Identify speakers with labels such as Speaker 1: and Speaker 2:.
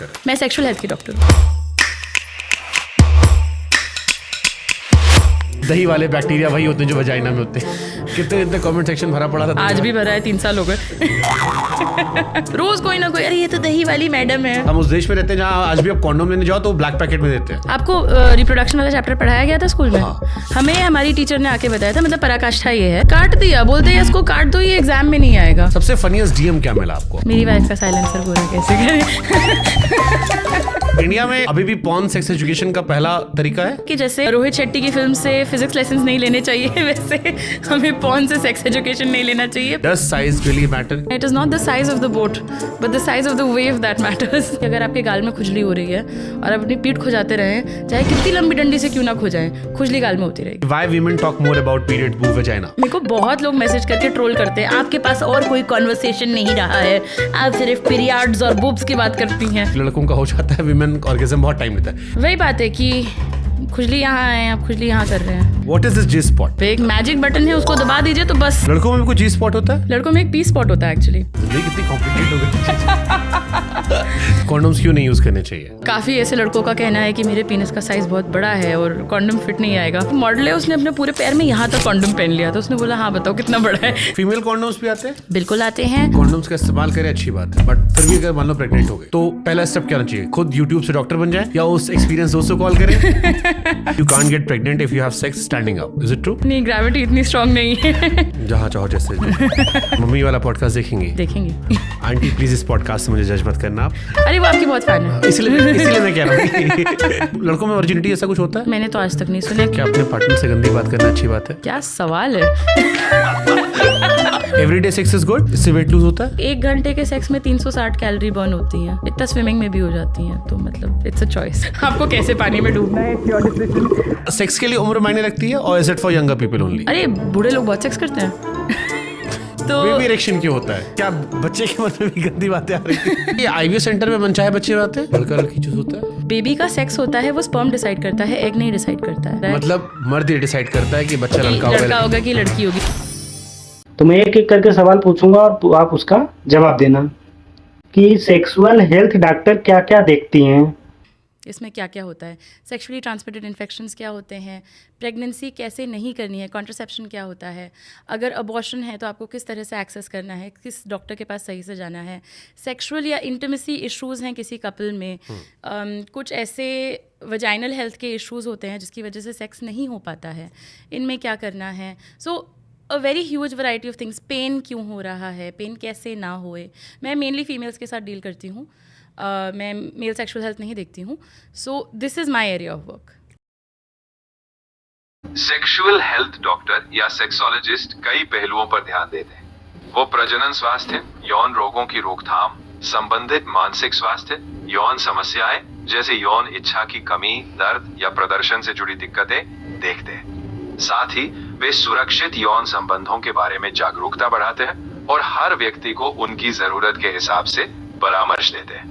Speaker 1: Doctor है?
Speaker 2: मैं sexual health की डॉक्टर हूँ।
Speaker 1: दही वाले बैक्टीरिया वही होते हैं जो वजाइना में होते हैं। कितने कमेंट सेक्शन भरा पड़ा था।
Speaker 2: आज भी भरा है, 3 साल हो गए। रोज कोई ना कोई, अरे ये तो दही वाली मैडम है।
Speaker 1: हम उस देश में रहते हैं जहाँ आज भी आप कॉन्डोम लेने जाओ तो ब्लैक पैकेट में देते हैं।
Speaker 2: आपको रिप्रोडक्शन वाला चैप्टर पढ़ाया गया था स्कूल में?
Speaker 1: हाँ।
Speaker 2: हमें हमारी टीचर ने आके बताया था, मतलब पराकाष्ठा ये है, काट दिया, बोलते हैं इसको काट दो, ये एग्जाम में नहीं आएगा।
Speaker 1: सबसे फनीएस्ट डीएम क्या मिला आपको?
Speaker 2: मेरी वाइफ का साइलेंसर पूरा कैसे करें?
Speaker 1: इंडिया में अभी भी पॉर्न सेक्स एजुकेशन का पहला तरीका है
Speaker 2: कि जैसे रोहित शेट्टी की फिल्म से फिजिक्स लेसन नहीं लेने चाहिए, वैसे हमें पॉर्न से सेक्स एजुकेशन नहीं लेना चाहिए।
Speaker 1: Does size really matter?
Speaker 2: It is not the size of the boat, but the size of the wave that matters. अगर आपके गाल में खुजली हो रही है और आप अपनी पीठ खुजाते रहें, चाहे कितनी लंबी डंडी से क्यों ना खुजाएं, खुजली गाल में होती रहेगी।
Speaker 1: Why women talk more about period, boob, vagina?
Speaker 2: मेरे को बहुत लोग मैसेज करके ट्रोल करते हैं, आपके पास और कोई कॉन्वर्सेशन नहीं रहा है, आप सिर्फ पीरियड्स और बूब्स की बात करती हैं।
Speaker 1: लड़कों का हो जाता है, विमेन ऑर्गेज्म बहुत टाइम लेता है।
Speaker 2: वही बात है कि खुजली यहाँ है, आप खुजली यहाँ कर रहे हैं।
Speaker 1: What is this G spot?
Speaker 2: एक मैजिक बटन है, उसको दबा दीजिए तो बस।
Speaker 1: लड़कों में भी कोई G spot होता है?
Speaker 2: लड़कों में एक पी स्पॉट होता है एक्चुअली।
Speaker 1: ये कितनी कॉम्प्लिकेट हो गई। कॉन्डोम्स क्यों नहीं यूज करने चाहिए?
Speaker 2: काफी ऐसे लड़कों का कहना है कि मेरे पीनस का साइज बहुत बड़ा है और कॉन्डम फिट नहीं आएगा। मॉडल है, उसने अपने पूरे पैर में यहाँ तक कॉन्डम पहन लिया, तो उसने बोला हाँ बताओ कितना बड़ा है।
Speaker 1: फीमेल कॉन्डोम्स भी आते हैं?
Speaker 2: बिल्कुल आते हैं।
Speaker 1: कॉन्डोम्स का इस्तेमाल करें अच्छी बात है, बट फिर भी अगर मान लो प्रेग्नेंट हो गए तो पहला स्टेप क्या होना चाहिए? खुद यूट्यूब से डॉक्टर बन जाए या उस एक्सपीरियंस दोस्त को कॉल करें? You can't get pregnant if you have sex standing up, is it true?
Speaker 2: नहीं, ग्रेविटी इतनी स्ट्रांग नहीं है।
Speaker 1: जहाँ चाहो जैसे। मम्मी वाला पॉडकास्ट देखेंगे?
Speaker 2: देखेंगे।
Speaker 1: आंटी प्लीज इस पॉडकास्ट से मुझे जज मत करना आप।
Speaker 2: अरे वो आपकी बहुत फैन है।
Speaker 1: इसलिए मैं कह रहा हूँ। लड़कों में वर्जिनिटी ऐसा कुछ होता है?
Speaker 2: मैंने तो आज तक नहीं सुना।
Speaker 1: क्या अपने पार्टनर से गंदी बात करना अच्छी बात है?
Speaker 2: क्या सवाल है।
Speaker 1: एवरीडे सेक्स इज गुड, इससे वेट लूज होता है?
Speaker 2: 1 घंटे के सेक्स में 360 कैलोरी बर्न होती हैं, इतना स्विमिंग में भी हो जाती हैं, तो मतलब इट्स अ चॉइस, आपको कैसे पानी में डूबना है।
Speaker 1: सेक्स के लिए उम्र मायने रखती है और is it for younger people only?
Speaker 2: अरे बूढ़े लोग बहुत सेक्स करते हैं। तो
Speaker 1: बेबी इरेक्शन क्यों होता है? क्या बच्चे के मन में भी गंदी बातें आ रही हैं? ये आईवीएफ सेंटर में मनचाहे बच्चे रहते हैं? लड़का लड़की चूज होता है?
Speaker 2: बेबी का सेक्स होता है, वो स्पर्म डिसाइड करता है, एग नहीं डिसाइड करता है।
Speaker 1: मतलब मर्द ही डिसाइड करता है कि बच्चा लड़का
Speaker 2: होगा कि लड़की होगी।
Speaker 3: तो मैं एक एक करके सवाल पूछूंगा और आप उसका जवाब देना कि सेक्सुअल हेल्थ डॉक्टर क्या क्या देखती हैं।
Speaker 2: इसमें क्या क्या होता है, सेक्सुअली ट्रांसमिटेड इन्फेक्शंस क्या होते हैं, प्रेगनेंसी कैसे नहीं करनी है, कॉन्ट्रासेप्शन क्या होता है, अगर अबॉर्शन है तो आपको किस तरह से एक्सेस करना है, किस डॉक्टर के पास सही से जाना है, सेक्सुअल या इंटीमेसी इश्यूज़ हैं किसी कपल में, कुछ ऐसे वजाइनल हेल्थ के इश्यूज़ होते हैं जिसकी वजह से सेक्स नहीं हो पाता है, इनमें क्या करना है। So a very huge variety of things. Pain क्यों हो रहा है, पेन कैसे ना होए। मैं मेनली फीमेल्स के साथ डील करती हूँ, मैं मेल सेक्सुअल हेल्थ नहीं देखती हूँ, so this is my area of work.
Speaker 4: Sexual health doctor या सेक्सोलॉजिस्ट कई पहलुओं पर ध्यान देते हैं। वो प्रजनन स्वास्थ्य, यौन रोगों की रोकथाम, संबंधित मानसिक स्वास्थ्य, यौन समस्याएं जैसे यौन इच्छा की कमी, दर्द या प्रदर्शन से जुड़ी दिक्कतें देखते हैं। साथ ही वे सुरक्षित यौन संबंधों के बारे में जागरूकता बढ़ाते हैं और हर व्यक्ति को उनकी जरूरत के हिसाब से परामर्श देते हैं।